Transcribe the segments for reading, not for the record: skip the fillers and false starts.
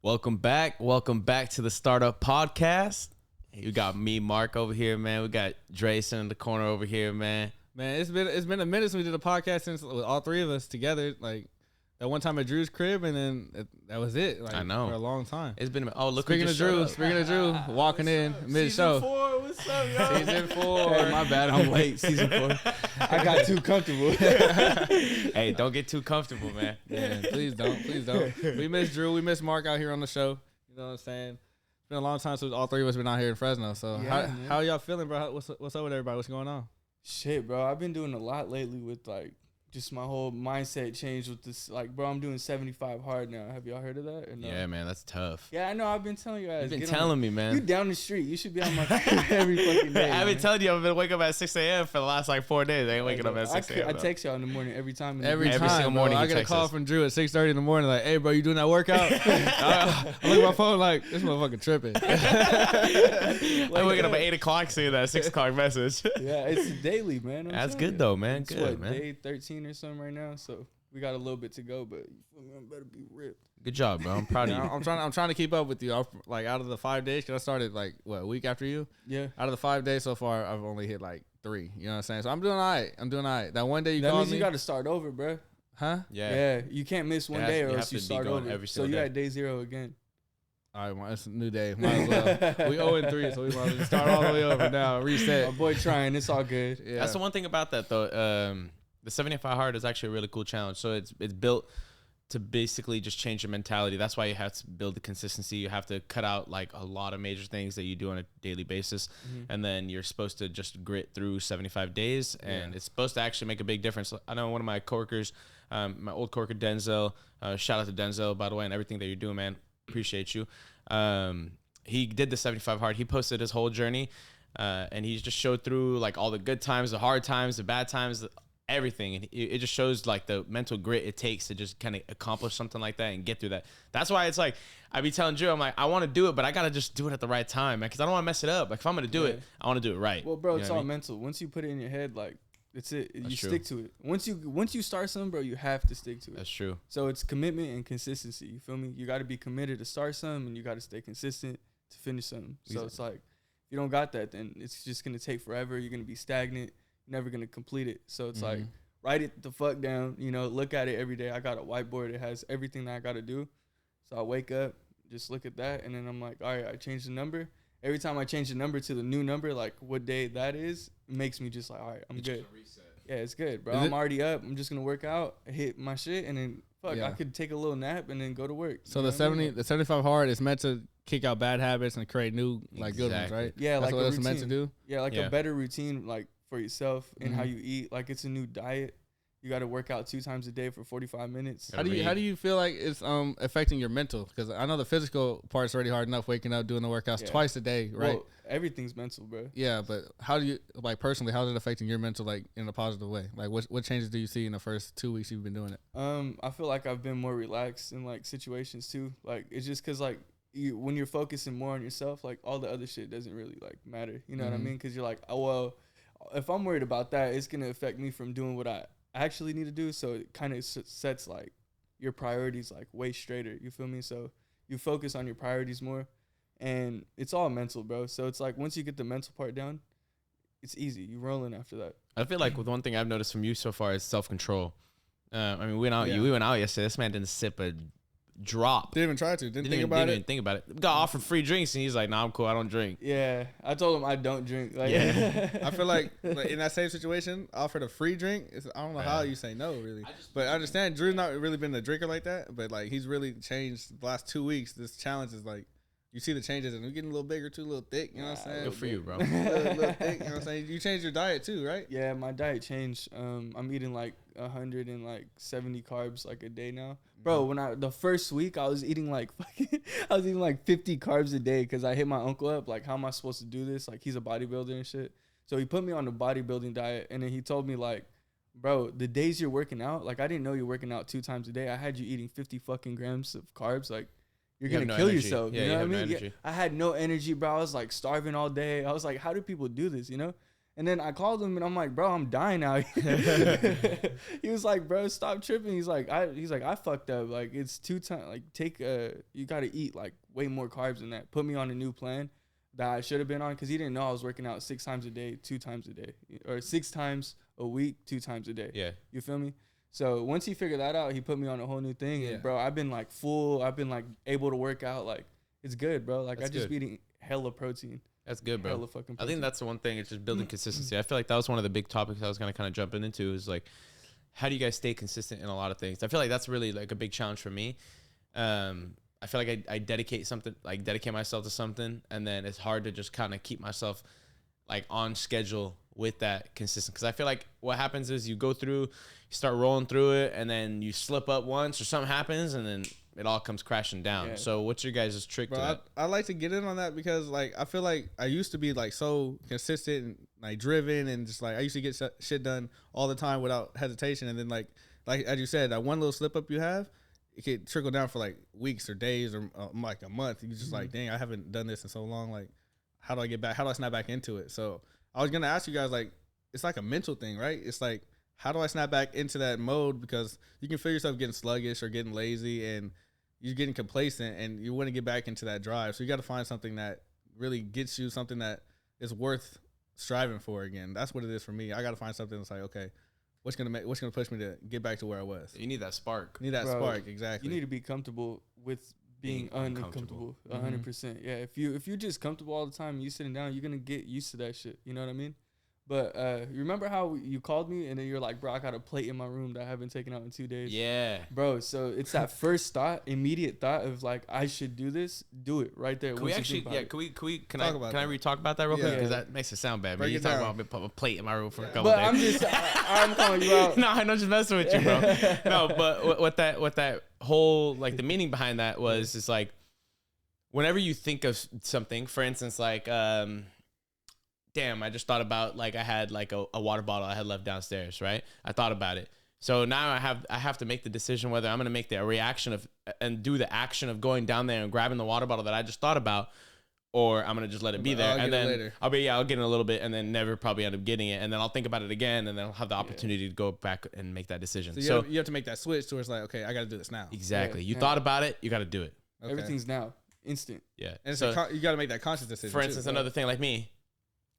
Welcome back. Welcome back to the Startup Podcast. You got me, Mark, over here, man. We got Drayson in the corner over here, man. Man, it's been a minute since we did a podcast since with all three of us together. Like that one time at Drew's crib, and then that was it. Like, I know, for a long time. It's been. Oh, look. Speaking of Drew, walking in mid show. Season 4, what's up, y'all? Season 4. Hey, my bad, I'm late. Season 4. I got too comfortable. Hey, don't get too comfortable, man. Man, please don't. We miss Drew. We miss Mark out here on the show. You know what I'm saying? It's been a long time since all three of us been out here in Fresno. So how y'all feeling, bro? What's up with everybody? What's going on? Shit, bro. I've been doing a lot lately with like just my whole mindset change with this. Like, bro, I'm doing 75 hard now. Have y'all heard of that? Or no? Yeah, man, that's tough. Yeah, I know. I've been telling you guys. You've been telling me, man. You down the street. You should be on my every fucking day. I've been telling you I've been waking up at 6 a.m. for the last like 4 days. I ain't waking up at 6 a.m. I text y'all in the morning every time. Every single time, morning bro, I he get a texts call us. from Drew at 6:30 in the morning, like, "Hey, bro, you doing that workout?" I look at my phone like, "This motherfucker tripping." I'm waking up at 8 o'clock seeing that 6 o'clock message. Yeah, it's daily, man. That's good though, man. It's Good, man. Day 13 or something right now, so we got a little bit to go, but you feel me? I better be ripped. Good job, bro. I'm proud of you. I'm trying to keep up with you. Like out of the 5 days, cause I started like a week after you. Yeah. Out of the 5 days so far, I've only hit like 3. You know what I'm saying? So I'm doing all right. That one day you That called means me, you got to start over, bro. huh? Yeah. You can't miss one day or you else have you to be start going over. every So single you day. at day 0 again. All right, well, it's a new day. Might as well. We 0-3, so we might as well start all the way over now. Reset. My boy trying. It's all good. Yeah. That's the one thing about that though. The 75 hard is actually a really cool challenge. So it's built to basically just change your mentality. That's why you have to build the consistency. You have to cut out like a lot of major things that you do on a daily basis. And then you're supposed to just grit through 75 days. And it's supposed to actually make a big difference. I know one of my coworkers, my old coworker, Denzel, shout out to Denzel, by the way, and everything that you're doing, man. Appreciate you. He did the 75 hard. He posted his whole journey. And he just showed through like all the good times, the hard times, the bad times, everything, and it just shows like the mental grit it takes to just kind of accomplish something like that and get through that. That's why it's like I be telling Drew, I'm like, I want to do it, but I gotta just do it at the right time, man, because I don't want to mess it up. Like if I'm gonna do it, I want to do it right. Well, bro, You it's know what all I mean? mental. Once you put it in your head, like it's it. You That's stick to it. Once you start something, bro, you have to stick to it. That's true. So it's commitment and consistency. You feel me? You got to be committed to start something, and you got to stay consistent to finish something. So it's like, if you don't got that, then it's just gonna take forever. You're gonna be stagnant. You're never gonna complete it. So it's like, write it the fuck down. You know, look at it every day. I got a whiteboard. It has everything that I got to do. So I wake up, just look at that, and then I'm like, all right, I changed the number. Every time I change the number to the new number, like what day that is, it makes me just like, all right, I'm good. Yeah, it's good, bro. I'm already up. I'm just gonna work out, hit my shit, and then I could take a little nap and then go to work. So the 75 hard is meant to kick out bad habits and create new like good ones, right? Yeah, that's like what a it's meant to routine. do. Yeah, like a better routine, like for yourself and how Mhm. you eat. Like it's a new diet. You got to work out 2 times a day for 45 minutes. How do you feel like it's affecting your mental? Because I know the physical part's already hard enough, waking up, doing the workouts twice a day, right? Well, everything's mental, bro. Yeah, but how do you like personally? How's it affecting your mental, like in a positive way? Like what changes do you see in the first 2 weeks you've been doing it? I feel like I've been more relaxed in like situations too. Like it's just because like when you're focusing more on yourself, like all the other shit doesn't really like matter. You know what I mean? Because you're like, oh well, if I'm worried about that, it's gonna affect me from doing what I actually need to do. So it kind of sets like your priorities like way straighter. You feel me? So you focus on your priorities more, and it's all mental, bro. So it's like once you get the mental part down, it's easy. You rolling after that. I feel like with one thing I've noticed from you so far is self-control. I mean, we went out yesterday. This man didn't sip a drop. Didn't even try to. Didn't think Didn't even think about it. Got offered free drinks and he's like, "Nah, I'm cool. I don't drink." Yeah, I told him I don't drink. Like, I feel like in that same situation, offered a free drink. I don't know how you say no, really. But I understand Drew's not really been a drinker like that. But like he's really changed the last 2 weeks. This challenge is like, you see the changes and we're getting a little bigger too, a little thick. You know what I'm saying? Good for you, bro. a little thick. You know what I'm saying? You changed your diet too, right? Yeah, my diet changed. I'm eating like 170 carbs like a day now, bro. When the first week I was eating like 50 carbs a day because I hit my uncle up like, how am I supposed to do this? Like he's a bodybuilder and shit. So he put me on the bodybuilding diet, and then he told me like, bro, the days you're working out, like I didn't know you're working out 2 times a day. I had you eating 50 fucking grams of carbs, like. You're going to kill yourself. Yeah, you know what I mean? energy. I had no energy, bro. I was like starving all day. I was like, how do people do this, you know? And then I called him and I'm like, bro, I'm dying out here. He was like, bro, stop tripping. He's like, I fucked up. Like, it's 2 times. Like, you got to eat like way more carbs than that. Put me on a new plan that I should have been on, because he didn't know I was working out 6 times a day, 2 times a day, or 6 times a week, 2 times a day. Yeah. You feel me? So once he figured that out, he put me on a whole new thing. And bro, I've been like full. I've been like able to work out. Like, it's good, bro. Like, I just be eating hella protein. That's good, bro. Hella fucking protein. I think that's the one thing. It's just building consistency. I feel like that was one of the big topics I was going to kind of jump into, is like, how do you guys stay consistent in a lot of things? I feel like that's really like a big challenge for me. I feel like I dedicate myself to something, and then it's hard to just kind of keep myself like on schedule with that consistent. Because I feel like what happens is you go through, you start rolling through it, and then you slip up once or something happens, and then it all comes crashing down. Yeah. So what's your guys' trick to that? I like to get in on that, because like I feel like I used to be like so consistent and like driven, and just like I used to get shit done all the time without hesitation. And then like as you said, that one little slip up you have, it could trickle down for like weeks or days or like a month. You just like, dang, I haven't done this in so long. Like, how do I get back? How do I snap back into it? So I was gonna ask you guys, like, it's like a mental thing, right? It's like, how do I snap back into that mode? Because you can feel yourself getting sluggish or getting lazy, and you're getting complacent, and you want to get back into that drive. So you got to find something that really gets you, something that is worth striving for again. That's what it is for me. I got to find something that's like, okay, what's gonna push me to get back to where I was? You need that spark. Spark, exactly. You need to be comfortable with being uncomfortable. 100%. Yeah, if you're just comfortable all the time and you sitting down, you're gonna get used to that shit. You know what I mean? But you remember how you called me and then you're like, bro, I got a plate in my room that I haven't taken out in 2 days. Yeah. Bro, so it's that first thought, immediate thought of like, I should do this. Do it right there. Can I talk about that real quick? Because that makes it sound bad. But you talk about put a plate in my room for a couple days. I'm calling you out. No, I'm not just messing with you, bro. No, but what that whole, like, the meaning behind that was, is like, whenever you think of something, for instance, like, damn, I just thought about, like, I had like a water bottle I had left downstairs, right? I thought about it. So now I have to make the decision whether I'm going to make the reaction of and do the action of going down there and grabbing the water bottle that I just thought about, or I'm going to just let it be there. And then I'll get in a little bit and then never probably end up getting it. And then I'll think about it again, and then I'll have the opportunity to go back and make that decision. So you have to make that switch towards like, okay, I got to do this now. Exactly. You thought about it, you got to do it. Okay. Everything's now. Instant. Yeah. And so you got to make that conscious decision. For instance, another thing like me,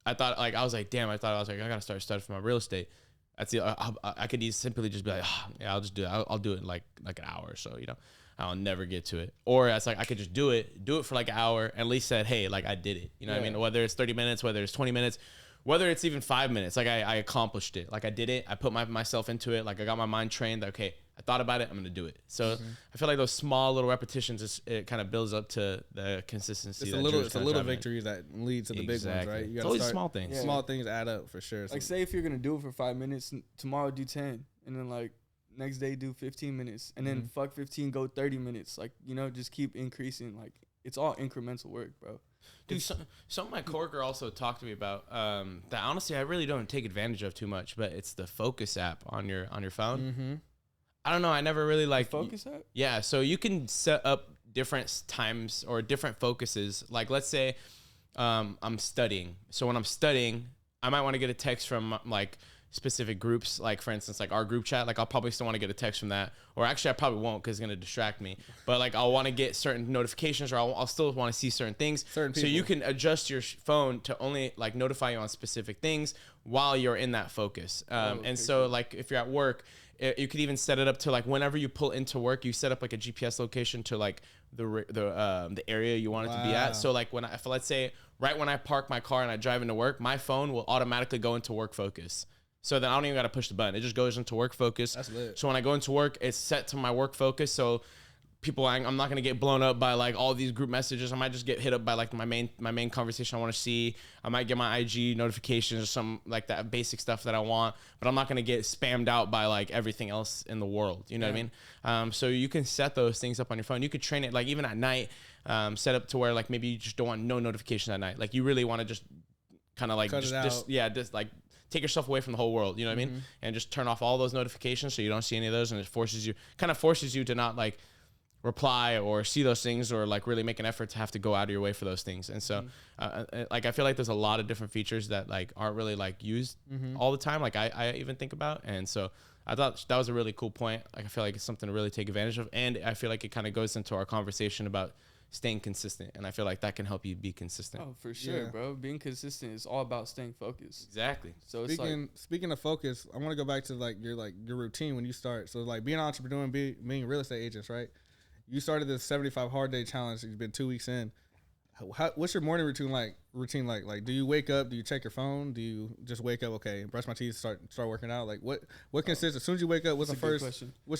I thought, like, I was like, I got to start studying for my real estate. That's the, I could simply just be like, yeah, I'll just do it. I'll do it in like an hour or so, you know, I'll never get to it. Or it's like, I could just do it for like an hour, and at least said, hey, like, I did it. You know what I mean? Whether it's 30 minutes, whether it's 20 minutes, whether it's even 5 minutes, like I accomplished it. Like I did it. I put myself into it. Like I got my mind trained that, okay, I thought about it, I'm going to do it. So I feel like those small little repetitions, it kind of builds up to the consistency. It's a little victories that lead to the big ones, right? You gotta always small things. Yeah. Small things add up for sure. Like, say if you're going to do it for 5 minutes, tomorrow do 10, and then like next day do 15 minutes, and then fuck 15, go 30 minutes. Like, you know, just keep increasing. Like, it's all incremental work, bro. Dude, something my coworker also talked to me about that honestly I really don't take advantage of too much, but it's the Focus app on your phone. Mm-hmm. I don't know. I never really like Focus app. Yeah, so you can set up different times or different focuses. Like, let's say I'm studying. So when I'm studying, I might want to get a text from like specific groups. Like, for instance, like our group chat. Like, I'll probably still want to get a text from that. Or actually, I probably won't, because it's going to distract me. But like, I'll want to get certain notifications, or I'll still want to see certain things. So you can adjust your phone to only like notify you on specific things while you're in that focus. And so like, if you're at work, you could even set it up to like, whenever you pull into work, you set up like a GPS location to like the area you want it to be at. So like, if let's say right when I park my car and I drive into work, my phone will automatically go into work focus. So then I don't even got to push the button. It just goes into work focus. That's lit. So when I go into work, it's set to my work focus. So I'm not going to get blown up by like all these group messages. I might just get hit up by like my main conversation I want to see. I might get my IG notifications or some like that basic stuff that I want, but I'm not going to get spammed out by like everything else in the world. You know what I mean? So you can set those things up on your phone. You could train it like even at night, set up to where like maybe you just don't want no notifications at night. Like you really want to just kind of like just like take yourself away from the whole world. You know what I mean? And just turn off all those notifications so you don't see any of those, and it forces you to not like reply or see those things or like really make an effort to have to go out of your way for those things. And so like I feel like there's a lot of different features that like aren't really like used all the time, like I even think about. And so I thought that was a really cool point. Like I feel like it's something to really take advantage of, and I feel like it kind of goes into our conversation about staying consistent, and I feel like that can help you be consistent. Oh, for sure, bro. Being consistent is all about staying focused. Exactly. So speaking of focus, I want to go back to like your routine when you start. So like being an entrepreneur and being real estate agents, right? You started this 75 hard day challenge. You've been 2 weeks in. What's your morning routine like? Like, do you wake up? Do you check your phone? Do you just wake up? Okay, brush my teeth, start working out. Like, what consists? As soon as you wake up, what's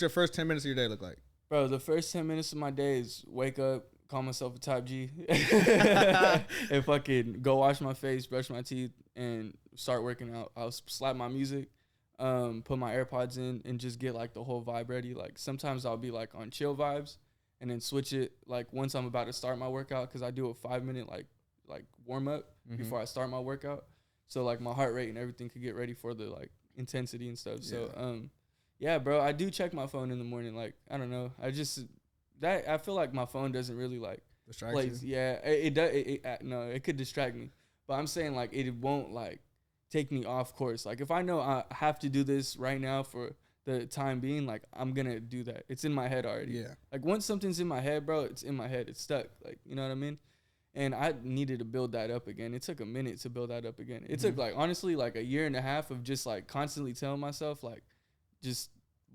your first 10 minutes of your day look like? Bro, the first 10 minutes of my day is wake up, call myself a top G, and fucking go wash my face, brush my teeth, and start working out. I'll slap my music, put my AirPods in, and just get like the whole vibe ready. Like sometimes I'll be like on chill vibes, and then switch it like once I'm about to start my workout, because I do a 5-minute like warm up before I start my workout, so like my heart rate and everything could get ready for the like intensity and stuff. So yeah, bro, I do check my phone in the morning. Like I don't know, I feel like my phone doesn't really like distract you. Yeah, it does. No, it could distract me, but I'm saying like it won't like take me off course. Like if I know I have to do this right now for the time being, like I'm gonna do that. It's in my head already. Yeah. Like once something's in my head, bro, it's in my head. It's stuck. Like, you know what I mean? And I needed to build that up again. It took a minute to build that up again. It took like honestly like a year and a half of just like constantly telling myself like just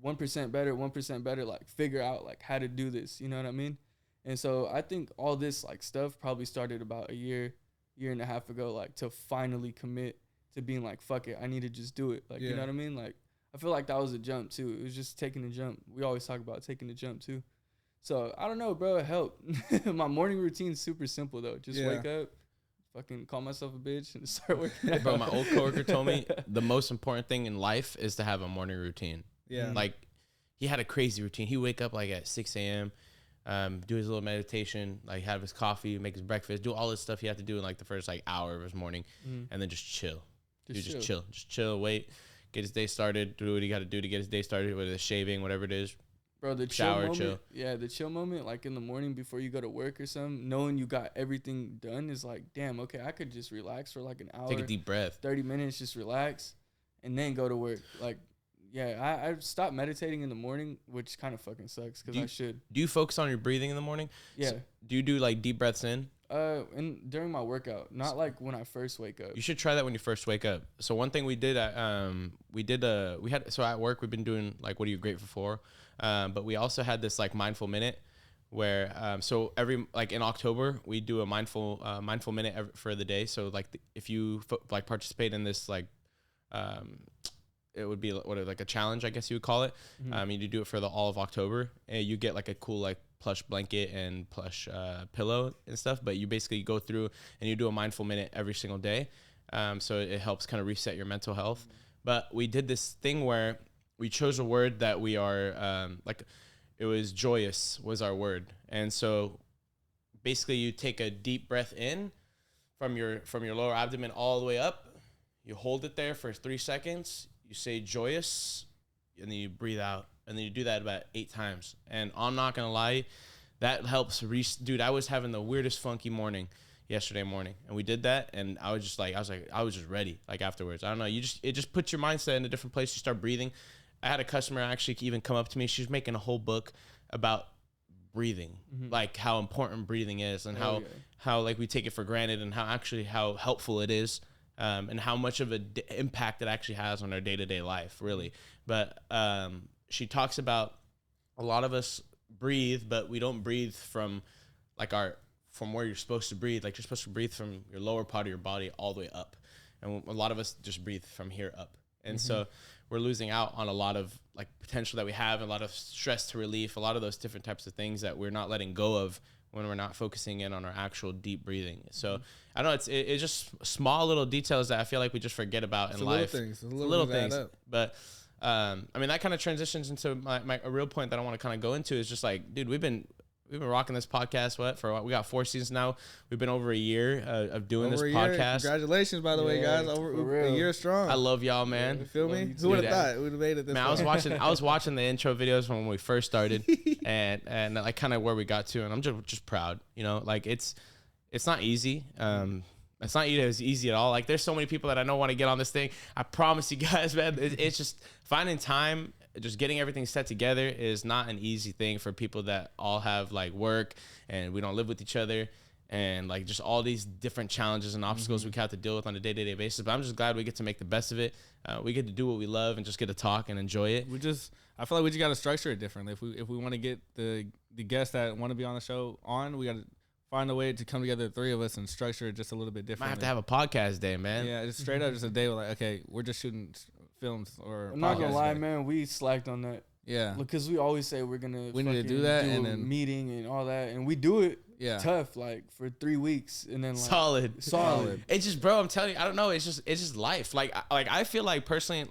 1% better, like figure out like how to do this. You know what I mean? And so I think all this like stuff probably started about a year and a half ago, like to finally commit to being like, fuck it, I need to just do it. Like, you know what I mean? Like I feel like that was a jump too. It was just taking a jump. We always talk about taking a jump too. So I don't know, bro. It helped. My morning routine's super simple though. Just wake up, fucking call myself a bitch, and start working out. Bro, my old coworker told me the most important thing in life is to have a morning routine. Yeah. Like he had a crazy routine. He'd wake up like at 6 a.m., do his little meditation, like have his coffee, make his breakfast, do all this stuff he had to do in like the first like hour of his morning, and then just chill. Just chill, wait, get his day started, do what he got to do to get his day started, whether it's shaving, whatever it is. Bro, the shower, chill. Yeah, the chill moment, like in the morning before you go to work or something, knowing you got everything done is like, damn, okay, I could just relax for like an hour. Take a deep breath. 30 minutes, just relax, and then go to work. Like, yeah, I stopped meditating in the morning, which kind of fucking sucks because I should. Do you focus on your breathing in the morning? Yeah. So do you do like deep breaths in? And during my workout, not like when I first wake up. You should try that when you first wake up. So one thing we did at so at work we've been doing like what are you grateful for, but we also had this like mindful minute where so every like in October we do a mindful minute for the day. So like if you like participate in this like it would be like a challenge, I guess you would call it. You do it for all of October, and you get like a cool like plush blanket and plush pillow and stuff. But you basically go through and you do a mindful minute every single day. So it helps kind of reset your mental health. But we did this thing where we chose a word that we are like, it was joyous was our word. And so basically you take a deep breath in from your lower abdomen all the way up. You hold it there for 3 seconds. You say joyous, and then you breathe out. And then you do that about 8 times. And I'm not going to lie, that helps. Dude, I was having the weirdest funky morning yesterday morning. And we did that, and I was just ready, like afterwards. I don't know. It just puts your mindset in a different place. You start breathing. I had a customer actually even come up to me. She was making a whole book about breathing, like how important breathing is and how like we take it for granted and how helpful it is. And how much of an impact it actually has on our day-to-day life, really. But she talks about a lot of us breathe, but we don't breathe from like from where you're supposed to breathe. Like you're supposed to breathe from your lower part of your body all the way up. And a lot of us just breathe from here up. And so we're losing out on a lot of like potential that we have, a lot of stress to relief, a lot of those different types of things that we're not letting go of when we're not focusing in on our actual deep breathing. So I don't know, it's just small little details that I feel like we just forget about in life. Little things. But I mean, that kind of transitions into my a real point that I want to kind of go into is just like, dude, we've been We've been rocking this podcast. We got 4 seasons now. We've been over a year of doing this podcast. Congratulations, by the way, guys. Over a year strong. I love y'all, man. You feel me? Who would have thought we would have made it this man, I was watching the intro videos from when we first started, and like kind of where we got to, and I'm just proud. You know, like it's not easy. It's not easy at all. Like there's so many people that I know want to get on this thing. I promise you guys, man. It's just finding time. Just getting everything set together is not an easy thing for people that all have like work and we don't live with each other and like just all these different challenges and obstacles we have to deal with on a day-to-day basis. But I'm just glad we get to make the best of it. We get to do what we love and just get to talk and enjoy it. I feel like we just got to structure it differently. If we want to get the guests that want to be on the show on, we got to find a way to come together, the 3 of us, and structure it just a little bit differently. Might have to have a podcast day, man. Yeah, it's straight up just a day where like, okay, we're just shooting films or I'm not gonna lie, man, we slacked on that. Yeah, because we always say we need to do that and then meeting and all that, and we do it tough like for 3 weeks and then like solid. It's just, bro, I'm telling you, I don't know, it's just life. Like I feel like personally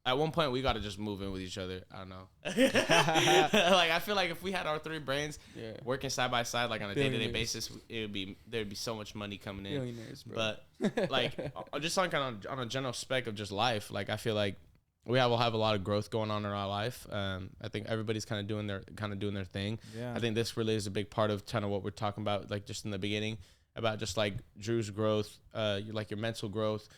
at one point we got to just move in with each other. I don't know. Like I feel like if we had our 3 brains working side by side like on a day-to-day basis, there'd be so much money coming in. Billionaires, bro. But like just like on a general spec of just life, like I feel like we'll have a lot of growth going on in our life. I think everybody's kind of doing their thing. Yeah. I think this really is a big part of kind of what we're talking about, like just in the beginning, about just like Drew's growth, like your mental growth.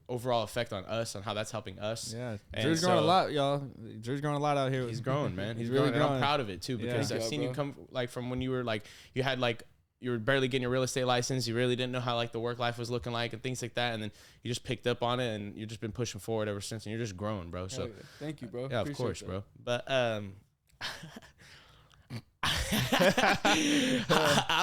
Overall effect on us, on how that's helping us. Yeah, and Drew's growing a lot, y'all. Drew's growing a lot out here. He's growing, man. He's really growing. And I'm proud of it too, because I've seen you come like from when you were like you were barely getting your real estate license. You really didn't know how like the work life was looking like and things like that, and then you just picked up on it and you've just been pushing forward ever since, and you're just growing, bro. So thank you, bro. Yeah, of course, bro. But I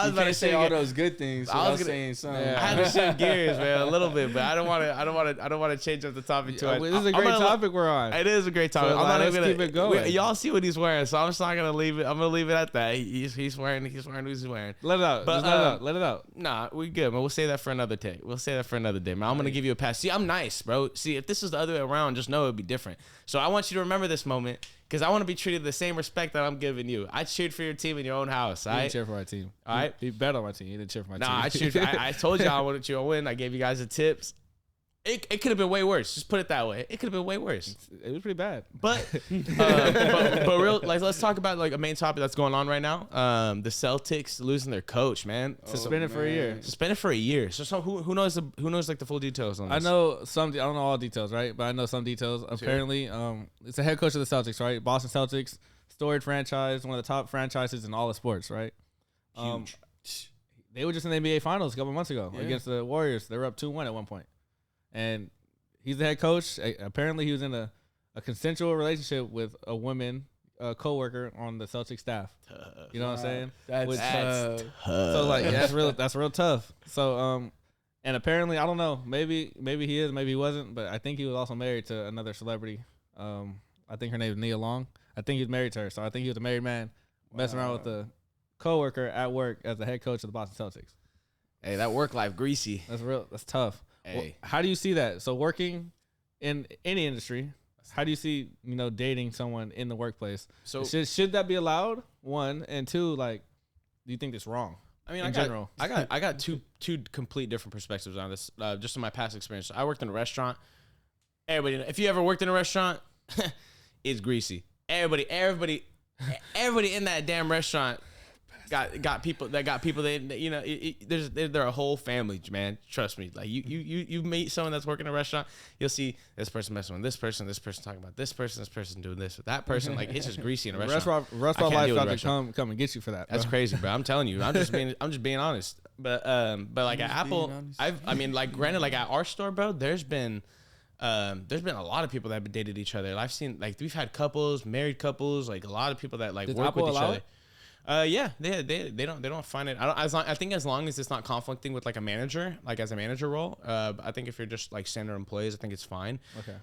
was about to say all those good things. So I was saying something. I had to shift gears, man, a little bit, but I don't want to change up the topic too much. This is a great topic we're on. It is a great topic. So I'm not even gonna keep it going. Y'all see what he's wearing, so I'm just not gonna leave it. I'm gonna leave it at that. He's wearing what he's wearing. Let it out. But, just let it out. Nah, we good, man. We'll save that for another day. Man. I'm gonna give you a pass. See, I'm nice, bro. See, if this is the other way around, just know it'd be different. So I want you to remember this moment. Because I want to be treated the same respect that I'm giving you. I cheered for your team in your own house. You didn't cheer for my team. All right? You bet on my team. You didn't cheer for my team. I told you I wanted you to win. I gave you guys the tips. It could have been way worse. Just put it that way. It could have been way worse. It was pretty bad. But real, like, let's talk about like a main topic that's going on right now. The Celtics losing their coach, man. Suspended for a year. Suspended for a year. So who knows like the full details on this? I know some. I don't know all details, right? But I know some details. Apparently, it's the head coach of the Celtics, right? Boston Celtics, storied franchise, one of the top franchises in all of sports, right? Huge. They were just in the NBA Finals a couple months ago against the Warriors. They were up 2-1 at one point. And he's the head coach. Apparently, he was in a consensual relationship with a woman, co-worker on the Celtics staff. You know what I'm saying? That's tough. So like, that's real tough. So and apparently, I don't know. Maybe he is, maybe he wasn't. But I think he was also married to another celebrity. I think her name is Nia Long. I think he was married to her. So I think he was a married man messing around with the co-worker at work as the head coach of the Boston Celtics. Hey, that work life greasy. That's real. That's tough. Hey. Well, how do you see that? So working in any industry, how do you see, dating someone in the workplace? So should that be allowed? 1, and 2, like, do you think it's wrong? I mean, I got two complete different perspectives on this. Just in my past experience, I worked in a restaurant. Everybody, if you ever worked in a restaurant, it's greasy. Everybody in that damn restaurant got people that they're a whole family, man. Trust me. Like you meet someone that's working in a restaurant, you'll see this person messing with this person talking about this person doing this with that person. Like it's just greasy in a restaurant. Restaurant life got to come and get you for that. That's crazy, bro. I'm telling you. I'm just being honest. But like at Apple, granted, like at our store, bro, there's been a lot of people that have dated each other. I've seen like we've had couples, married couples, like a lot of people that like work with each other. Yeah, they don't find it. I think as long as it's not conflicting with like a manager, like as a manager role. I think if you're just like standard employees, I think it's fine. Okay.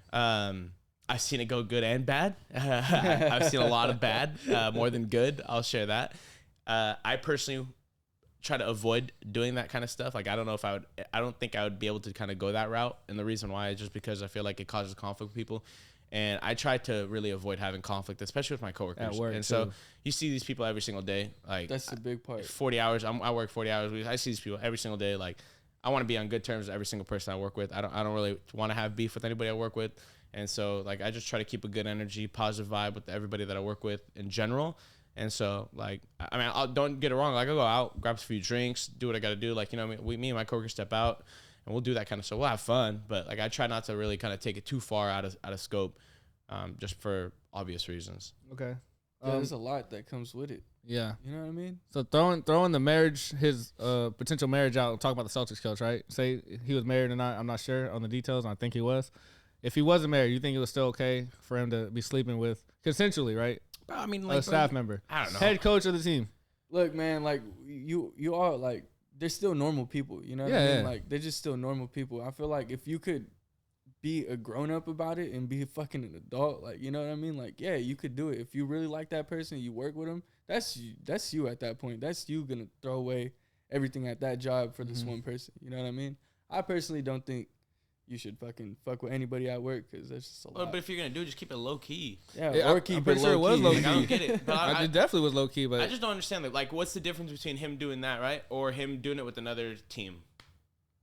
I've seen it go good and bad. I've seen a lot of bad, more than good. I'll share that. I personally try to avoid doing that kind of stuff. Like I don't think I would be able to kind of go that route. And the reason why is just because I feel like it causes conflict with people. And I try to really avoid having conflict, especially with my coworkers. At work, and too. so you see these people every single day. Like That's the big part. 40 hours. I work 40 hours a week. I see these people every single day. Like I want to be on good terms with every single person I work with. I don't really want to have beef with anybody I work with. And so like I just try to keep a good energy, positive vibe with everybody that I work with in general. And so like I mean, don't get it wrong. Like I go out, grab a few drinks, do what I got to do. Like me and my coworkers step out. And we'll do that kind of stuff. We'll have fun, but like I try not to really kind of take it too far out of scope, just for obvious reasons. Okay. Yeah, there's a lot that comes with it. Yeah. You know what I mean? So throwing the marriage, his potential marriage out. Talk about the Celtics coach, right? Say he was married or not. I'm not sure on the details. I think he was. If he wasn't married, you think it was still okay for him to be sleeping with consensually, right? I mean, like a staff member. I don't know. Head coach of the team. Look, man, like you are like they're still normal people. You know what I mean? Like they're just still normal people. I feel like if you could be a grown up about it and be fucking an adult, like you know what I mean? Like yeah, you could do it if you really like that person. You work with them. That's you at that point. That's you gonna throw away everything at that job for this one person. You know what I mean? I personally don't think you should fuck with anybody at work because that's just a lot. But if you're gonna do it, just keep it low key. Yeah, or keep I'm pretty it sure low it was key. low Like, key. I don't get it. But It definitely was low key, but I just don't understand. Like, what's the difference between him doing that, right, or him doing it with another team?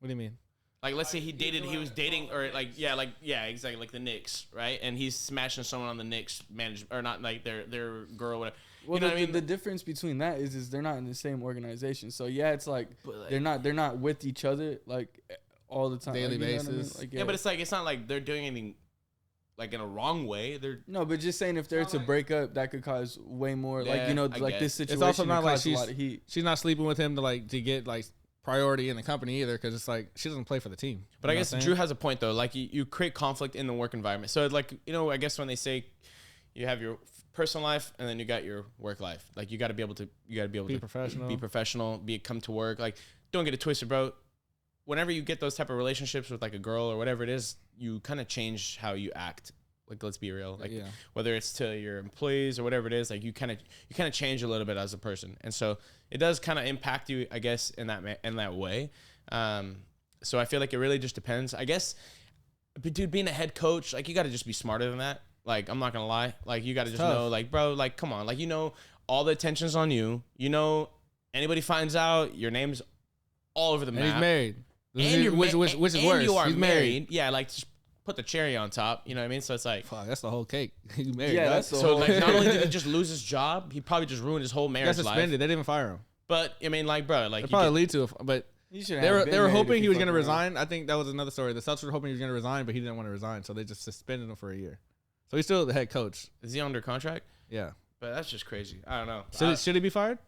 what do you mean? Like, let's say he was dating, or exactly, like the Knicks, right? And he's smashing someone on the Knicks management, or not like their girl, whatever. Well, you know what I mean? The difference between that is they're not in the same organization. So yeah, it's like, they're not with each other like all the time, Daily like, you know what I mean? basis. Like, yeah, but it's not like they're doing anything like in a wrong way. No, but just saying if they're to break up, that could cause way more. Yeah, like you know, I like get this it. situation. It's also not could like cause a lot of heat. she's not sleeping with him to get like priority in the company either, because it's like she doesn't play for the team. But I guess Drew has a point though. Like you create conflict in the work environment. So like I guess when they say you have your personal life and then you got your work life, like you got to be able to be professional, come to work. Like don't get it twisted, bro. Whenever you get those type of relationships with like a girl or whatever it is, you kind of change how you act. Like let's be real. Like whether it's to your employees or whatever it is, like you kind of change a little bit as a person, and so it does kind of impact you, I guess, in that way. So I feel like it really just depends, I guess. But dude, being a head coach, like you got to just be smarter than that. Like I'm not gonna lie, like you got to just know, like bro, like come on, like all the attention's on you. Anybody finds out, your name's all over the map. And he's married. Which is worse. You are he's married. Yeah, like just put the cherry on top. You know what I mean? So it's like, fuck, that's the whole cake. He's married. Yeah, right? that's the so whole like not only did he just lose his job, he probably just ruined his whole He marriage got life. suspended. They didn't even fire him. But I mean, like, bro, like It probably lead to it, but they were hoping he was going to resign. resign. I think that was another story. The Celtics were hoping he was going to resign, but he didn't want to resign, so they just suspended him for a year. So he's still the head coach. Is he under contract? Yeah. But that's just crazy. I don't know. Should he be fired?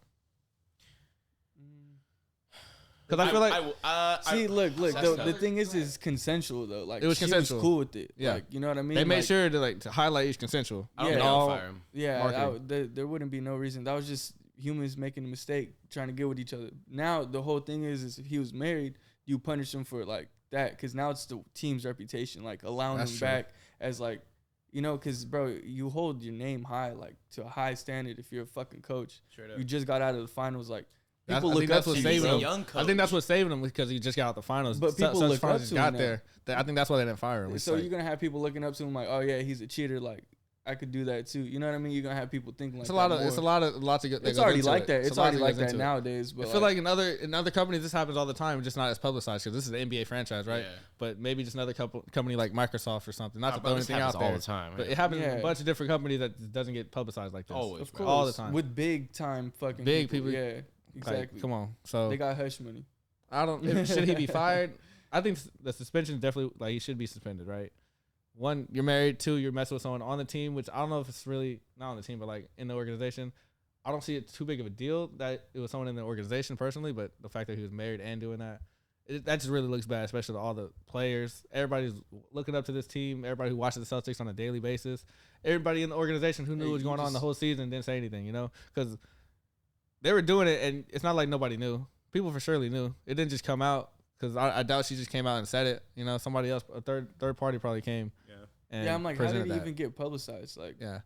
Because I feel like look. The thing is consensual though. Like it was consensual. She was cool with it. Yeah. Like, you know what I mean? they made like, sure to highlight each consensual. I don't Yeah. think I'll fire him. Yeah, there wouldn't be no reason. That was just humans making a mistake, trying to get with each other. Now the whole thing is if he was married, you punish him for like that, because now it's the team's reputation, like allowing That's him true. back as like, because bro, you hold your name high, like to a high standard. If you're a fucking coach, you just got out of the finals, like. People look up to you. He's a him. young coach. I think that's what saved him, because he just got out the finals. But people look up to him there. I think that's why they didn't fire him. So you're gonna have people looking up to him like, oh yeah, he's a cheater. Like I could do that too. You know what I mean? You're gonna have people thinking like it's lots of. It's already like that. It's already like that nowadays. But I feel like in other companies this happens all the time, just not as publicized, because this is an NBA franchise, right? Yeah. But maybe just another company like Microsoft or something. Not to throw this anything out happens there all the time. but Yeah. it happens in a bunch of different companies that doesn't get publicized like this. Always, of bro. course, all the time. with big time fucking Big people. people. Yeah, exactly. Like, come on. So They got hush money. I don't. Should he be fired? I think the suspension is definitely, like, he should be suspended, right? One, you're married. Two, you're messing with someone on the team, which I don't know if it's really not on the team, but like in the organization. I don't see it too big of a deal that it was someone in the organization personally, but the fact that he was married and doing that, that just really looks bad, especially to all the players. Everybody's looking up to this team. Everybody who watches the Celtics on a daily basis. Everybody in the organization who knew what was going on the whole season didn't say anything, because they were doing it, and it's not like nobody knew. People for surely knew. It didn't just come out, because I doubt she just came out and said it. Somebody else, a third party probably came. Yeah, I'm like, how did it even get publicized? Like, yeah.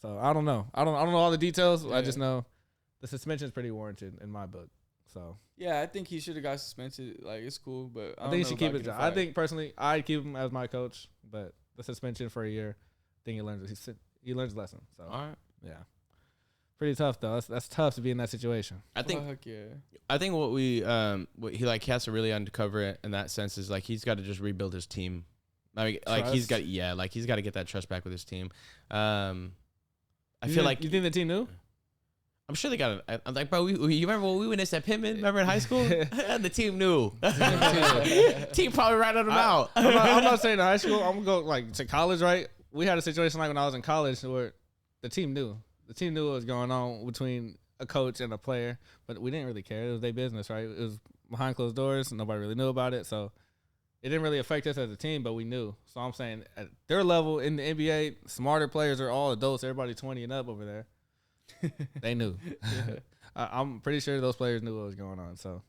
So I don't know. I don't know all the details. Yeah. I just know the suspension is pretty warranted in my book. So yeah, I think he should have got suspended. Like, it's cool, but I think he should keep his job. I think personally, I'd keep him as my coach, but the suspension for a year think he learns his lesson. So All right. yeah, pretty tough though. That's tough to be in that situation. I think. Fuck yeah. I think what he has to really uncover it in that sense is like he's got to just rebuild his team. Like he's got to get that trust back with his team. I feel like you think the team knew? I'm sure they got it. I'm like, bro, you remember when we went to Pittman? Remember in high school? The team knew. Team probably ratted them out. I'm not saying in high school. I'm gonna go like to college, right? We had a situation like when I was in college where the team knew. The team knew what was going on between a coach and a player, but we didn't really care. It was their business, right? It was behind closed doors, and nobody really knew about it. So it didn't really affect us as a team, but we knew. So I'm saying at their level in the NBA, smarter players are all adults. Everybody 20 and up over there. They knew. Yeah. I'm pretty sure those players knew what was going on. So,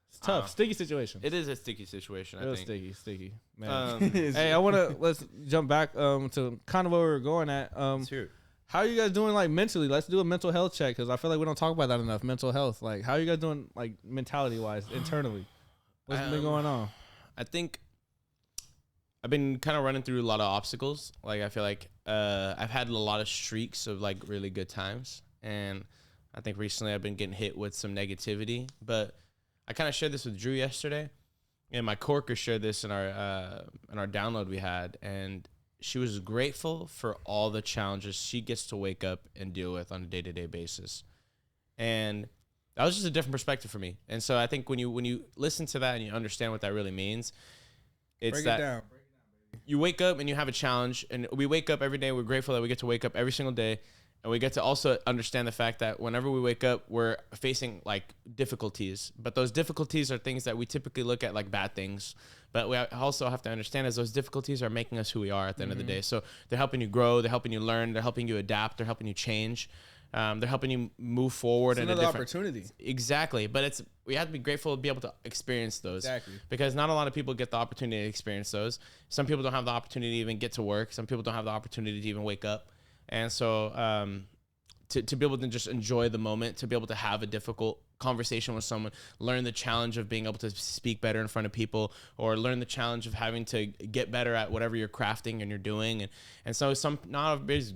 it's tough, sticky situation. It is a sticky situation. I think sticky, man. Hey, let's jump back to kind of where we were going at. How are you guys doing like mentally? Let's do a mental health check because I feel like we don't talk about that enough. Mental health, like how are you guys doing like mentality wise internally? What's been going on? I think I've been kind of running through a lot of obstacles. Like I feel like I've had a lot of streaks of like really good times, and I think recently I've been getting hit with some negativity. But I kind of shared this with Drew yesterday, and my coworker shared this in our download we had, and she was grateful for all the challenges she gets to wake up and deal with on a day-to-day basis, and that was just a different perspective for me. And so I think when you listen to that and you understand what that really means, it's Break that. It down. You wake up and you have a challenge, and we wake up every day. We're grateful that we get to wake up every single day, and we get to also understand the fact that whenever we wake up, we're facing like difficulties. But those difficulties are things that we typically look at like bad things. But we also have to understand is those difficulties are making us who we are at the end of the day. So they're helping you grow, they're helping you learn, they're helping you adapt, they're helping you change. They're helping you move forward. It's another opportunity. Exactly. But we have to be grateful to be able to experience those. Exactly. Because not a lot of people get the opportunity to experience those. Some people don't have the opportunity to even get to work. Some people don't have the opportunity to even wake up. And so to be able to just enjoy the moment, to be able to have a difficult conversation with someone, learn the challenge of being able to speak better in front of people, or learn the challenge of having to get better at whatever you're crafting and you're doing. And so not everybody's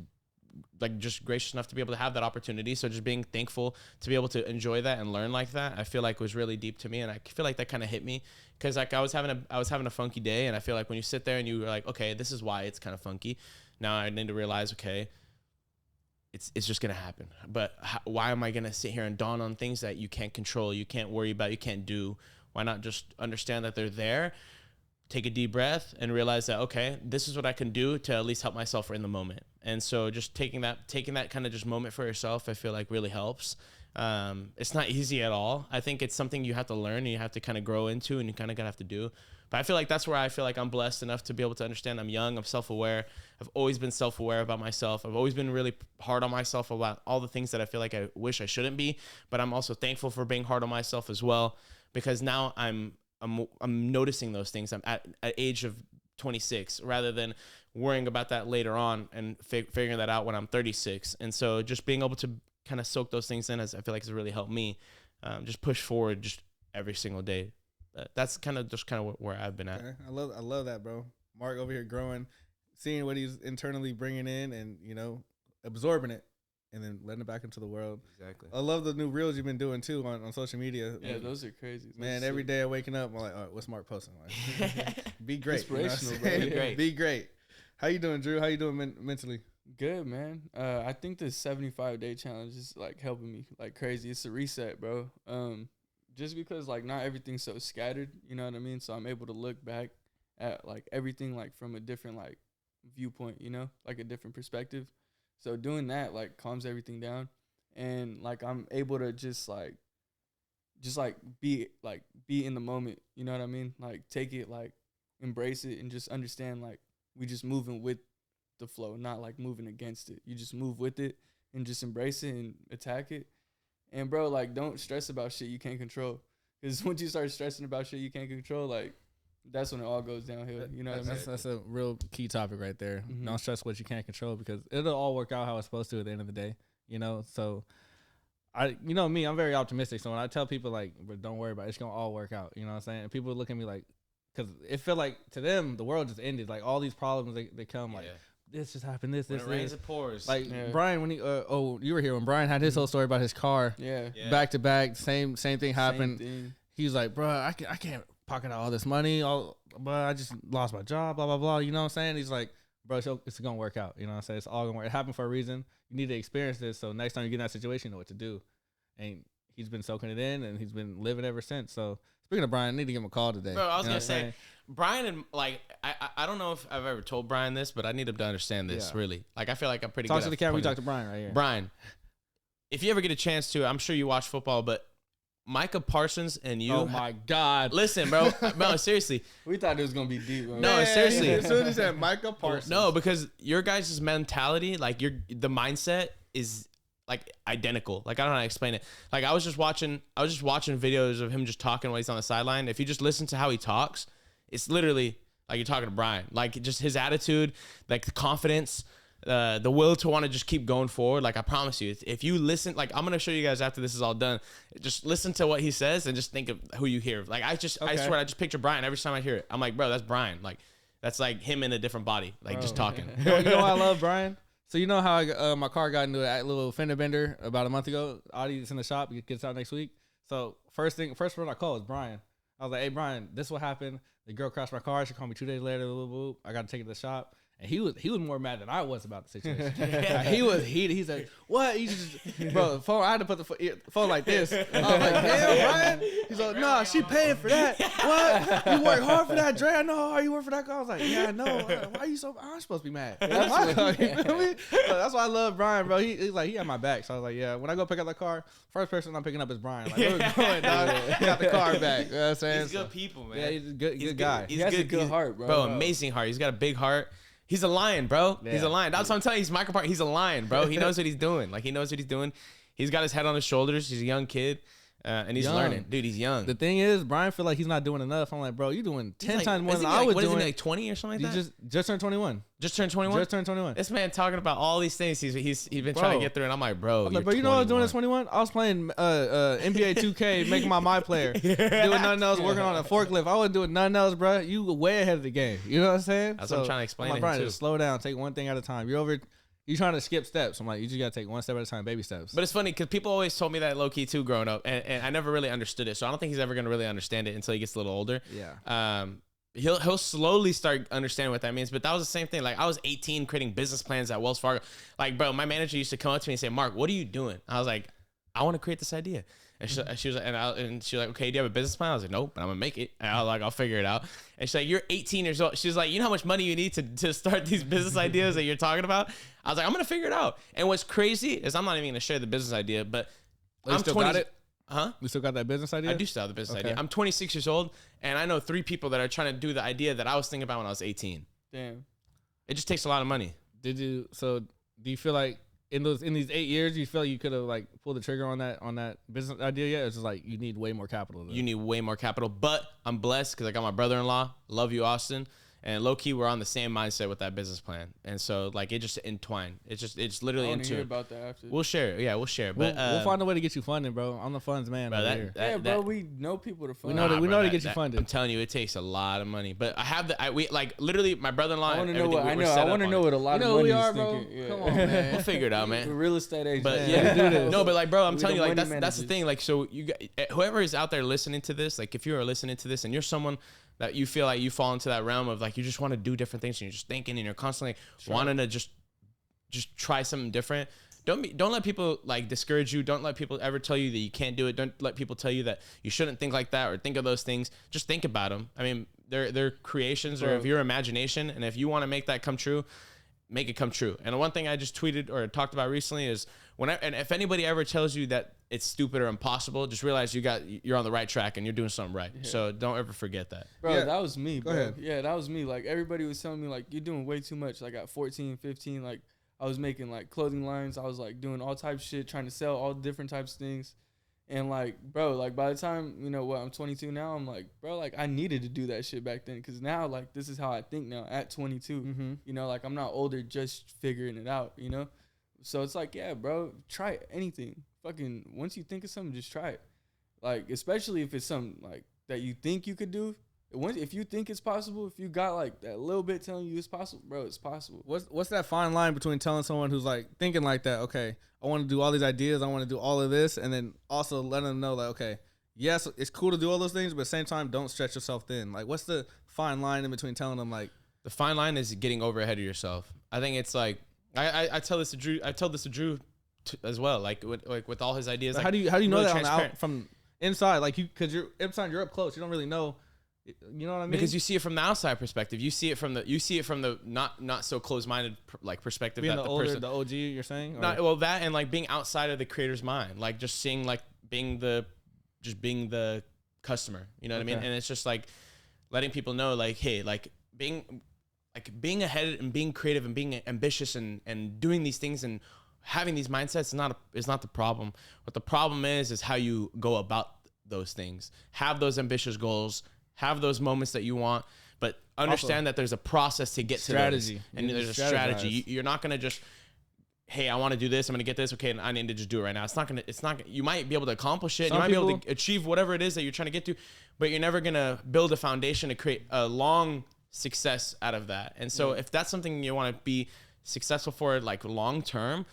like just gracious enough to be able to have that opportunity. So just being thankful to be able to enjoy that and learn like that, I feel like was really deep to me. And I feel like that kind of hit me because like I was having a funky day. And I feel like when you sit there and you were like, okay, this is why it's kind of funky. Now I need to realize, okay, it's just going to happen. But why am I going to sit here and dawn on things that you can't control, you can't worry about, you can't do? Why not just understand that they're there, take a deep breath and realize that, okay, this is what I can do to at least help myself in the moment. And so just taking that kind of just moment for yourself, I feel like really helps. It's not easy at all. I think it's something you have to learn and you have to kind of grow into and you kind of have to do. But I feel like that's where I feel like I'm blessed enough to be able to understand I'm young, I'm self-aware. I've always been self-aware about myself. I've always been really hard on myself about all the things that I feel like I wish I shouldn't be. But I'm also thankful for being hard on myself as well, because now I'm noticing those things. I'm at age of 26 rather than worrying about that later on and figuring that out when I'm 36. And so just being able to kind of soak those things in, as I feel like has really helped me just push forward just every single day. That's kind of where I've been at. Okay. I love that, bro. Mark over here growing, seeing what he's internally bringing in and, absorbing it and then letting it back into the world. Exactly. I love the new reels you've been doing too on social media. Yeah, those are crazy. Man, every day I'm waking up, I'm like, all right, what's Mark posting? Like, be great. Inspirational, bro. Be great. Be great. How you doing, Drew? How you doing mentally? Good, man. I think this 75-day challenge is like helping me like crazy. It's a reset, bro. Just because like not everything's so scattered, you know what I mean? So I'm able to look back at like everything like from a different like viewpoint, like a different perspective. So doing that like calms everything down, and like I'm able to just be in the moment, you know what I mean? Like take it, like embrace it, and just understand like we just moving with the flow, not like moving against it. You just move with it and just embrace it and attack it. And bro, like don't stress about shit you can't control, because once you start stressing about shit you can't control, like that's when it all goes downhill. You know what I mean? That's a real key topic right there. Mm-hmm. Don't stress what you can't control, because it'll all work out how it's supposed to at the end of the day. So me, I'm very optimistic. So when I tell people like, don't worry about it, it's gonna all work out. You know what I'm saying? And people look at me like, because it felt like to them the world just ended. Like all these problems they come like this just happened. This when it rains it pours. Like Brian when he you were here when Brian had his whole story about his car. Back to back, same thing happened. He was like, bro, I can't pocket out all this money. But I just lost my job. Blah blah blah. You know what I'm saying? He's like, bro, it's gonna work out. You know what I'm saying? It's all gonna work. It happened for a reason. You need to experience this. So next time you get in that situation, you know what to do. And he's been soaking it in, and he's been living ever since. So speaking of Brian, I need to give him a call today. Bro, I was gonna say, Brian and like I don't know if I've ever told Brian this, but I need him to understand this really. Like I feel like I'm pretty. Talk good to the camera. We talk to Brian right here. Brian, if you ever get a chance to, I'm sure you watch football, but Micah Parsons and you. Oh my God! Listen, bro. No, seriously. We thought it was gonna be deep. Bro. No, seriously. As soon as he said Micah Parsons. No, because your guys' mentality, like the mindset is like identical. Like I don't know how to explain it. Like I was just watching videos of him just talking while he's on the sideline. If you just listen to how he talks, it's literally like you're talking to Brian. Like just his attitude, like the confidence, the will to want to just keep going forward. Like I promise you, if you listen, like I'm gonna show you guys after this is all done. Just listen to what he says and just think of who you hear. Like I swear I just picture Brian every time I hear it. I'm like, bro, that's Brian. Like that's like him in a different body, like just talking. You know why I love Brian? So you know how my car got into a little fender bender about a month ago? Audi's in the shop. He gets out next week. So first person I called was Brian. I was like, hey, Brian, this what happened. The girl crashed my car. She called me 2 days later. I got to take it to the shop. And he was more mad than I was about the situation. He was heated. He said, "What? You just, bro, phone? I had to put the phone like this." I was like, "Damn, Brian." He's like, "Nah, she paying for that. What? You work hard for that, Dre? I know how hard you work for that car." I was like, "Yeah, I know. Why are you so? I'm supposed to be mad." You feel me? That's why I love Brian, bro. He's like, he had my back. So I was like, "Yeah." When I go pick up the car, first person I'm picking up is Brian. Like, where we going, dog? He got the car back. You know what I'm saying? He's good people, man. Yeah, he's a good guy. He has a good heart, bro. Bro, amazing heart. He's got a big heart. He's a lion, bro. Yeah. He's a lion. That's what I'm telling you. He's Michael Park. He's a lion, bro. He knows what he's doing. Like, he knows what he's doing. He's got his head on his shoulders. He's a young kid. And he's learning. Dude, he's young. The thing is, Brian feel like he's not doing enough. I'm like, bro, you doing 10 times more than I was doing. What is he, like 20 or something like that? Just turned 21. Just turned 21? Just turned 21. This man talking about all these things he's been trying to get through. And I'm like, bro, you know what I was doing at 21? I was playing NBA 2K, making my player. Doing nothing else, working on a forklift. I wasn't doing nothing else, bro. You were way ahead of the game. You know what I'm saying? That's what I'm trying to explain to him, Brian, too. just slow down. Take one thing at a time. You're trying to skip steps. I'm like, you just got to take one step at a time, baby steps. But it's funny because people always told me that low key too growing up, and I never really understood it. So I don't think he's ever going to really understand it until he gets a little older. Yeah. He'll slowly start understanding what that means. But that was the same thing. Like I was 18 creating business plans at Wells Fargo. Like, bro, my manager used to come up to me and say, "Mark, what are you doing?" I was like, "I want to create this idea." And she was like, and she was like, "Okay, do you have a business plan?" I was like, "Nope, but I'm gonna make it." And I was like, "I'll figure it out." And she's like, "You're 18 years old." She's like, "You know how much money you need to start these business ideas that you're talking about?" I was like, "I'm gonna figure it out." And what's crazy is I'm not even gonna share the business idea, but I'm still 20. Got it? Huh? We still got that business idea? I do still have the business idea. I'm 26 years old, and I know 3 people that are trying to do the idea that I was thinking about when I was 18. Damn. It just takes a lot of money. Do you feel like in these 8 years, you feel like you could have like pulled the trigger on that business idea yet? It's just like you need way more capital. You need way more capital, but I'm blessed because I got my brother-in-law. Love you, Austin. And low key, we're on the same mindset with that business plan, and so like it just entwined. It's literally into. Hear about that after. We'll share it. Yeah, we'll share it. But we'll find a way to get you funding, bro. I'm the funds man. Bro, bro, we know people to fund. We know to get you funded. I'm telling you, it takes a lot of money. But I have we like literally my brother-in-law. I want to know what I want to know what a lot of money we are, is bro. Thinking. Yeah. Come on, man. We'll figure it out, man. We're real estate agents. But no, but like, bro, I'm telling you, like that's the thing. Like, so you whoever is out there listening to this, like if you are listening to this and you're someone that you feel like you fall into that realm of like you just want to do different things and you're just thinking and you're constantly wanting to just try something different. Don't let people like discourage you. Don't let people ever tell you that you can't do it. Don't let people tell you that you shouldn't think like that or think of those things. Just think about them. I mean, they're creations or of your imagination, and if you want to make that come true, make it come true. And one thing I just tweeted or talked about recently is and if anybody ever tells you that it's stupid or impossible, just realize you're on the right track and you're doing something right. Yeah. So don't ever forget that. Bro, that was me, bro. Go ahead. Yeah, that was me. Like everybody was telling me like you're doing way too much. Like at 14, 15, like I was making like clothing lines. I was like doing all types of shit, trying to sell all different types of things. And like, bro, like by the time, I'm 22 now, I'm like, bro, like I needed to do that shit back then. Cause now like, this is how I think now at 22, like I'm not older, just figuring it out, So it's like, yeah, bro, try anything. Fucking once you think of something, just try it. Like, especially if it's something like that you think you could do, If you think it's possible, if you got like that little bit telling you it's possible, bro, it's possible. What's that fine line between telling someone who's like thinking like that, okay, I want to do all these ideas, I want to do all of this, and then also letting them know like, okay, yes, it's cool to do all those things, but at the same time, don't stretch yourself thin. Like, what's the fine line in between telling them like? The fine line is getting over ahead of yourself. I think it's like I tell this to Drew. I tell this to Drew as well. Like with all his ideas. Like, how do you know really that from inside? Like because you're inside, you're up close. You don't really know. You know what I mean? Because you see it from the outside perspective. You see it from the not so close-minded like perspective. Being that the older, the OG, you're saying? Or? Not, well, that and like being outside of the creator's mind, like just seeing like being the customer. You know what I mean? And it's just like letting people know, like, hey, like being ahead and being creative and being ambitious and doing these things and having these mindsets is not the problem. What the problem is how you go about those things. Have those ambitious goals. Have those moments that you want, but understand that there's a process to get to those. And there's a strategy. You're not going to just, hey, I want to do this. I'm going to get this. Okay, and I need to just do it right now. It's not going to, you might be able to accomplish it. You might be able to achieve whatever it is that you're trying to get to, but you're never going to build a foundation to create a long success out of that. And so if that's something you want to be successful for, like long term,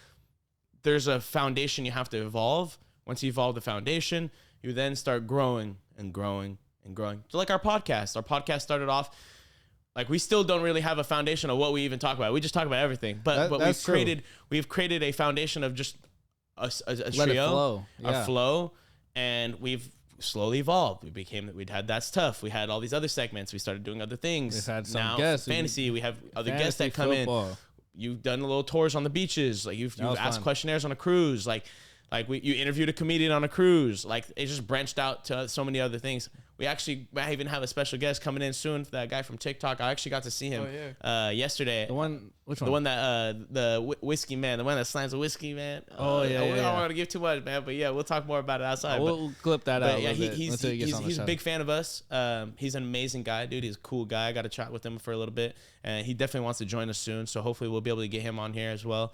there's a foundation you have to evolve. Once you evolve the foundation, you then start growing and growing and growing. So like our podcast started off like we still don't really have a foundation of what we even talk about. We just talk about everything. But we've created a foundation of just a trio, a flow, and we've slowly evolved. We'd had That's Tough. We had all these other segments. We started doing other things. We've had some now guests. Fantasy. We have other guests that come in. You've done little tours on the beaches. Like you've asked questionnaires on a cruise. You interviewed a comedian on a cruise. Like it just branched out to so many other things. I even have a special guest coming in soon. That guy from TikTok. I actually got to see him yesterday. Which one? The one that the whiskey man. The one that slams the whiskey man. I don't want to give too much, man. But yeah, we'll talk more about it outside. We'll clip that out. Yeah, he's a big fan of us. He's an amazing guy, dude. He's a cool guy. I got to chat with him for a little bit, and he definitely wants to join us soon. So hopefully we'll be able to get him on here as well.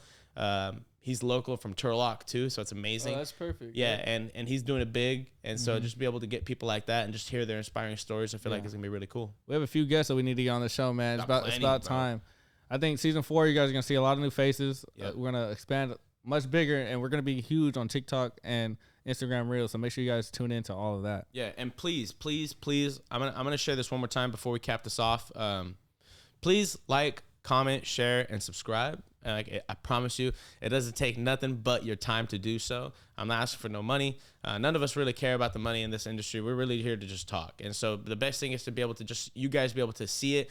He's local from Turlock too, so it's amazing. Oh, that's perfect. Yeah, and he's doing it big, and so just be able to get people like that and just hear their inspiring stories, I feel like it's gonna be really cool. We have a few guests that we need to get on the show, man. It's about time. I think season 4, you guys are gonna see a lot of new faces. Yep. We're gonna expand much bigger, and we're gonna be huge on TikTok and Instagram Reels. So make sure you guys tune into all of that. Yeah, and please, I'm gonna share this one more time before we cap this off. Please like, comment, share, and subscribe. I promise you, it doesn't take nothing but your time to do so. I'm not asking for no money. None of us really care about the money in this industry. We're really here to just talk. And so the best thing is to be able to you guys be able to see it,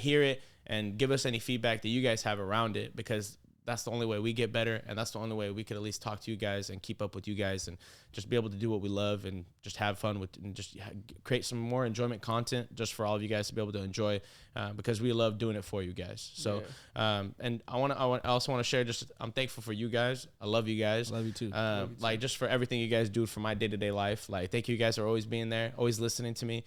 hear it, and give us any feedback that you guys have around it, because that's the only way we get better, and that's the only way we could at least talk to you guys and keep up with you guys and just be able to do what we love and just have fun with and just create some more enjoyment content just for all of you guys to be able to enjoy, because we love doing it for you guys. So, and I also want to share, I'm thankful for you guys. I love you guys. Love you too. Like just for everything you guys do for my day-to-day life. Like, thank you guys for always being there, always listening to me,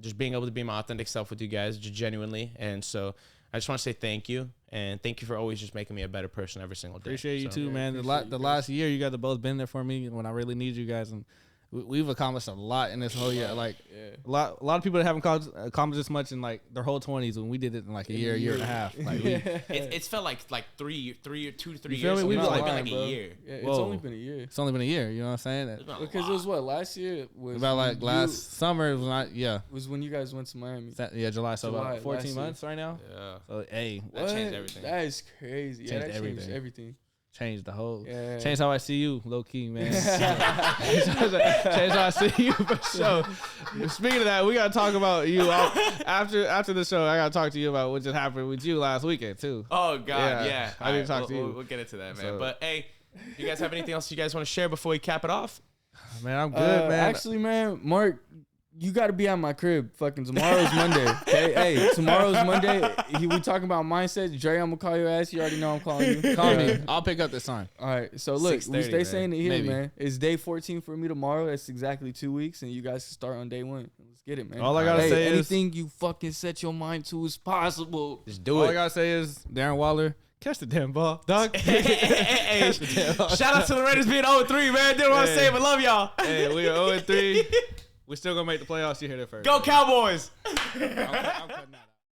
just being able to be my authentic self with you guys, just genuinely. And so I just want to say thank you, and thank you for always just making me a better person every single day. Appreciate you too, man. The last year, you guys have both been there for me when I really need you guys, and we've accomplished a lot in this whole year. Like a lot of people that haven't accomplished this much in like their whole 20s when we did it in like a year and a half. Like it's felt like 2 to 3 years. So we've only been like a year. Yeah, it's only been a year. It's only been a year. You know what I'm saying? Because it was what last year was about like last summer. It was not. Yeah, was when you guys went to Miami. July. So about 14 months right now. Yeah. So hey, that changed everything. That is crazy. Yeah, that changed everything. Changed the whole. Yeah. Changed how I see you, low key, man. Changed how I see you for sure. Speaking of that, we gotta talk about you after the show. I gotta talk to you about what just happened with you last weekend too. Oh God, yeah. I need to talk to you. We'll get into that, man. But hey, you guys have anything else you guys want to share before we cap it off? Man, I'm good, man. Actually, man, Mark, you got to be at my crib. Fucking tomorrow's Monday. Okay? Hey, tomorrow's Monday. We talking about mindset. Dre, I'm going to call your ass. You already know I'm calling you. Call me. I'll pick up this time. All right. So, look, we stay saying it here, man. It's day 14 for me tomorrow. That's exactly 2 weeks, and you guys can start on day 1. Let's get it, man. All I got to say is anything you fucking set your mind to is possible. Just do it. All I got to say is Darren Waller, catch the damn ball, dog. Hey. Shout out to the Raiders being 0-3, man. Didn't want to say it, but love y'all. Hey, we are 0-3. We're still gonna make the playoffs. You heard it first. Go Cowboys! I'm cutting that out.